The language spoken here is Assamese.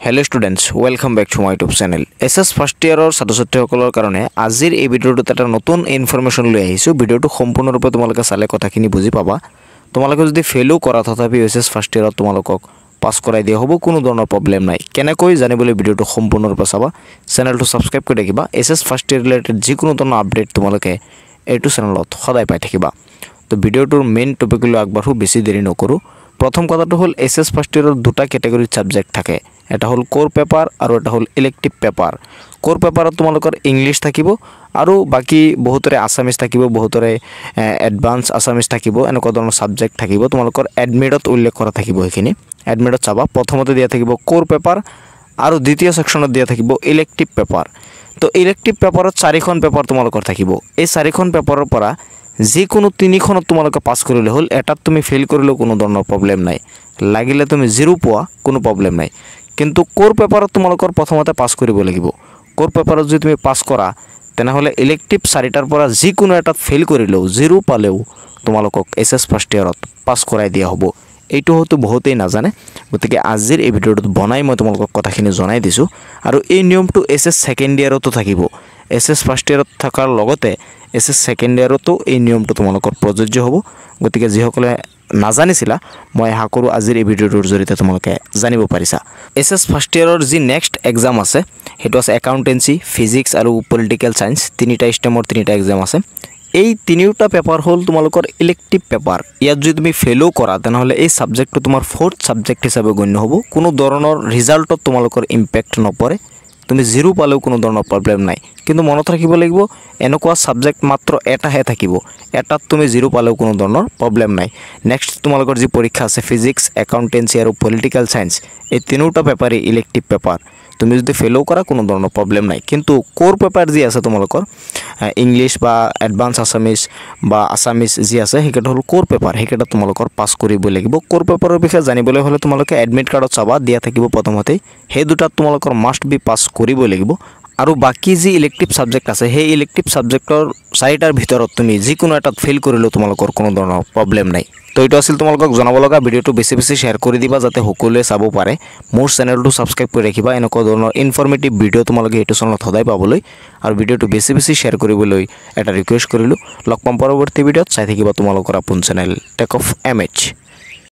Hello students, welcome back to my YouTube channel. SS first year or ছাত্ৰছাত্ৰীসকলৰ কাৰণে আজিৰ এই ভিডিঅ'টোত এটা নতুন ইনফৰমেশ্যন লৈ আহিছো। ভিডিঅ'টো সম্পূৰ্ণৰূপে তোমালোকে চালে কথাখিনি বুজি পাবা। তোমালোকে যদি ফেইলো কৰা তথাপি SS ফাৰ্ষ্ট ইয়াৰত তোমালোকক পাস কৰাই দিয়া হ'ব, কোনো ধৰণৰ প্ৰবলেম নাই। কেনেকৈ জানিবলৈ ভিডিঅ'টো সম্পূৰ্ণৰূপে চাবা। চেনেলটো সাবস্ক্ৰাইব কৰি ৰাখিবা। SS ফাৰ্ষ্ট ইয়াৰ ৰিলেটেড যিকোনো ধৰণৰ আপডেট তোমালোকে এইটো চেনেলত সদায় পাই থাকিবা। তো ভিডিঅ'টোৰ মেইন টপিকলৈ আগবাঢ়ো, বেছি দেৰি নকৰো। প্ৰথম কথাটো হ'ল SS ফাৰ্ষ্ট ইয়াৰৰ দুটা ক্যাটাগৰী সাবজেক্ট থাকে। এটা হল কোৰ পেপাৰ আৰ এটা হল ইলেক্টিভ পেপাৰ। কোৰ পেপাৰত তোমালোকৰ ইংলিশ থাকিব আৰু বাকি বহুতৰে আসামিজ থাকিব, বহুতৰে এডভান্স আসামিজ থাকিব, এনেকুৱা ধৰণৰ সাবজেক্ট থাকিব। তোমালোকৰ এডমিটত উল্লেখ কৰা থাকিব। এইখিনি এডমিটত চাবা, প্ৰথমতে দিয়া থাকিব কোৰ পেপাৰ আৰু দ্বিতীয় সেকশনত দিয়া থাকিব ইলেক্টিভ পেপাৰ। তো ইলেক্টিভ পেপাৰত 4খন পেপাৰ তোমালোকৰ থাকিব। এই 4খন পেপাৰৰ পৰা যিকোনো 3খনত তোমালোকে পাস কৰিলে হ'ল। এটাত তুমি ফেইল কৰিলেও কোনো ধৰণৰ প্ৰবলেম নাই, লাগিলে তুমি 0 পোৱা কোনো প্ৰবলেম নাই। কিন্তু কোৰ পেপাৰত তোমালোকৰ প্ৰথমতে পাস কৰিব লাগিব। কোৰ পেপাৰত যদি তুমি পাস কৰা তেনেহলে ইলেক্টিভ 4টাৰ পৰা যিকোনো এটাত ফেইল কৰিলেও 0 পালেও তোমালোকক SS ফাৰ্ষ্ট ইয়াৰত পাস কৰাই দিয়া হ'ব। এইটো হয়তো বহুতেই নাজানে, গতিকে আজিৰ এই ভিডিঅ'টোত বনাই মই তোমালোকক কথাখিনি জনাই দিছো। আৰু এই নিয়মটো SS সেকেন্ড ইয়াৰতো থাকিব। SS ফাৰ্ষ্ট ইয়াৰত থকাৰ লগতে SS সেকেন্ড ইয়াৰতো এই নিয়মটো তোমালোকৰ প্ৰযোজ্য হ'ব। গতিকে যিসকলে নাজানিছিলা মই আশা কৰোঁ আজিৰ এই ভিডিঅ'টোৰ জৰিয়তে তোমালোকে জানিব পাৰিছা। SS ফাৰ্ষ্ট ইয়াৰৰ যি নেক্সট এক্সাম আছে সেইটো আছে একাউন্টেন্সি, ফিজিক্স আৰু পলিটিক্যাল সায়েন্স। তিনিটা স্টেমৰ তিনিটা এক্সাম আছে। এই তিনিটা পেপাৰ হ'ল তোমালোকৰ ইলেক্টিভ পেপাৰ। ইয়াত যদি তুমি ফেইলো কৰা তেনেহলে এই সাবজেক্টটো তোমাৰ 4th সাবজেক্ট হিচাপে গণ্য হ'ব। কোনো ধৰণৰ ৰিজাল্টত তোমালোকৰ ইম্পেক্ট নপৰে। তুমি 0 পালেও কোনো ধৰণৰ প্ৰবলেম নাই। কিন্তু মনত ৰাখিব লাগিব এনেকুৱা সাবজেক্ট মাত্ৰ এটাহে থাকিব। এটাত তুমি 0 পালেও কোনো ধৰণৰ প্ৰবলেম নাই। নেক্সট তোমালোকৰ যি পৰীক্ষা আছে ফিজিক্স, একাউন্টেন্সি আৰু পলিটিক্যাল সায়েন্স, এই তিনিটা পেপাৰই ইলেক্টিভ পেপাৰ। তুমি যদি ফেইলো কৰা কোনো ধৰণৰ প্ৰবলেম নাই। কিন্তু কোৰ পেপাৰ যি আছে তোমালোকৰ ইংলিশ বা এডভান্স আসামিজ বা আসামিজ যি আছে সেইকেইটা হ'ল কোর পেপাৰ। সেইকেইটা তোমালোকৰ পাস কৰিব লাগিব। কোৰ পেপাৰৰ বিষয়ে জানিবলৈ হ'লে তোমালোকে এডমিট কাৰ্ডত চাবা, দিয়া থাকিব প্ৰথমতেই। সেই দুটাত তোমালোকৰ মাষ্ট বি পাস কৰিব লাগিব। আৰু বাকি যি ইলেক্টিভ সাবজেক্ট আছে সেই ইলেক্টিভ সাবজেক্টৰ 4টাৰ ভিতৰত তুমি যিকোনো এটাত ফেইল কৰিলেও তোমালোকৰ কোনো ধৰণৰ প্ৰবলেম নাই। তো এইটো আছিল তোমালোকক জনাব লগা। ভিডিঅ'টো বেছি শ্বেয়াৰ কৰি দিবা যাতে সকলোৱে চাব পাৰে। মোৰ চেনেলটো সাবস্ক্ৰাইব কৰি ৰাখিবা। এনেকুৱা ধৰণৰ ইনফৰমেটিভ ভিডিঅ' তোমালোকে এইটো চেনেলত সদায় পাবলৈ। আৰু ভিডিঅ'টো বেছি শ্বেয়াৰ কৰিবলৈ এটা ৰিকুৱেষ্ট কৰিলোঁ। লগ পাম পৰৱৰ্তী ভিডিঅ'ত। চাই থাকিবা তোমালোকৰ আপোন চেনেল টেক অফ MH।